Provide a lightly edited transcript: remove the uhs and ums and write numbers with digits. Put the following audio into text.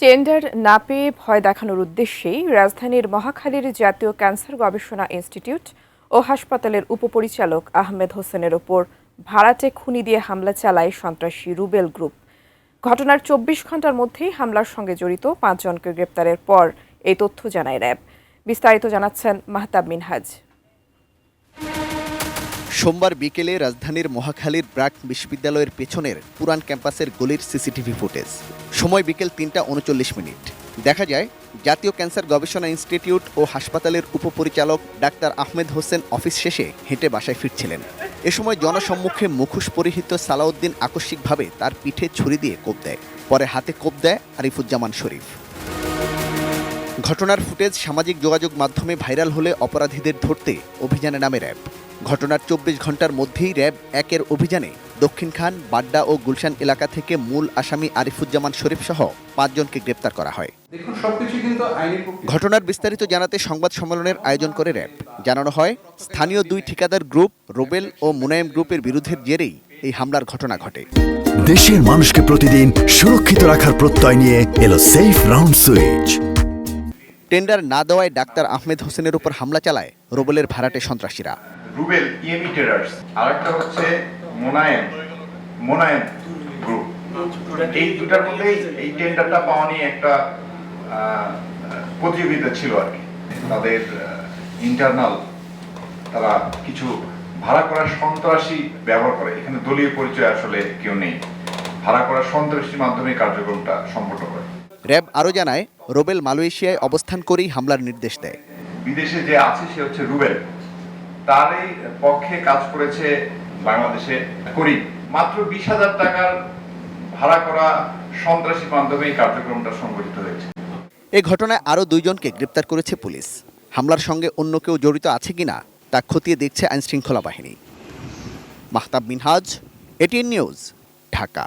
Tender না পেয়ে ভয় দেখানোর উদ্দেশ্যেই রাজধানীর মহাখালীর জাতীয় ক্যান্সার গবেষণা ইনস্টিটিউট ও হাসপাতালের উপপরিচালক আহমেদ হোসেনের ওপর ভাড়াটে খুনি দিয়ে হামলা চালায় সন্ত্রাসী রুবেল গ্রুপ। ঘটনার ২৪ ঘণ্টার মধ্যেই হামলার সঙ্গে জড়িত ৫ জনকে গ্রেপ্তারের পর এই তথ্য জানায় র্যাব। বিস্তারিত জানাচ্ছেন মাহতাব মিনহাজ। সোমবার বিকেলে রাজধানীর মহাখালীর ব্র্যাক বিশ্ববিদ্যালয়ের পেছনের পুরান ক্যাম্পাসের গলির সিসিটিভি ফুটেজ। সময় বিকেল ৩:৩৯। দেখা যায় জাতীয় ক্যান্সার গবেষণা ইনস্টিটিউট ও হাসপাতালের উপপরিচালক ডাক্তার আহমেদ হোসেন অফিস শেষে হেঁটে বাসায় ফিরছিলেন। এ সময় জনসম্মুখে মুখোশ পরিহিত সালাউদ্দিন আকস্মিকভাবে তার পিঠে ছুরি দিয়ে কোপ দেয়। পরে হাতে কোপ দেয় আরিফুজ্জামান শরীফ। ঘটনার ফুটেজ সামাজিক যোগাযোগ মাধ্যমে ভাইরাল হলে অপরাধীদের ধরতে অভিযানে নামে র্যাব। ঘটনার ২৪ ঘণ্টার মধ্যেই র্যাব ১-এর অভিযানে দক্ষিণখান, বাড্ডা ও গুলশান এলাকা থেকে মূল আসামি আরিফুজ্জামান শরীফ সহ ৫ জনকে গ্রেপ্তার করা হয়। ঘটনার বিস্তারিত জানাতে সংবাদ সম্মেলনের আয়োজন করে র্যাব। জানানো হয়, স্থানীয় ২ ঠিকাদার গ্রুপ রুবেল ও মুনায়েম গ্রুপের বিরুদ্ধের জেরেই এই হামলার ঘটনা ঘটে। দেশের মানুষকে প্রতিদিন সুরক্ষিত রাখার প্রত্যয় নিয়ে এলো সেফ রাউন্ড সুইচ। টেন্ডার না দেওয়ায় ডাক্তার আহমেদ হোসেনের উপর হামলা চালায় রুবেলের ভাড়াটে সন্ত্রাসীরা। রুবেল ইএমই ট্রেডার্স, আরেকটা হচ্ছে মোনায়েম গ্রুপ। এই দুটার মধ্যেই এই টেন্ডারটা পাওয়া নিয়ে একটা প্রতিযোগিতা ছিল আর কি। তাদের ইন্টারনাল তারা কিছু ভাড়া করা সন্ত্রাসী ব্যবহার করে। এখানে দলীয় পরিচয় আসলে কেউ নেই। ভাড়া করা সন্ত্রাসীর মাধ্যমে কার্যক্রমটা সম্পন্ন করে। র্যাব আরও জানায়, রুবেল মালয়েশিয়ায় অবস্থান করেই হামলার নির্দেশ দেয়। বিদেশে যে আছে সে হচ্ছে রুবেল, তারই পক্ষে কাজ করেছে বাংলাদেশে করি। মাত্র ২০,০০০ টাকার ভাড়া করা সন্ত্রাসী মাধ্যমে এই কার্যক্রমটা সংগঠিত হয়েছে। এই ঘটনায় আরও ২ জনকে গ্রেপ্তার করেছে পুলিশ। হামলার সঙ্গে অন্য কেউ জড়িত আছে কিনা তা খতিয়ে দেখছে আইনশৃঙ্খলা বাহিনী। Mahtab Minhaj, ATN news, Dhaka.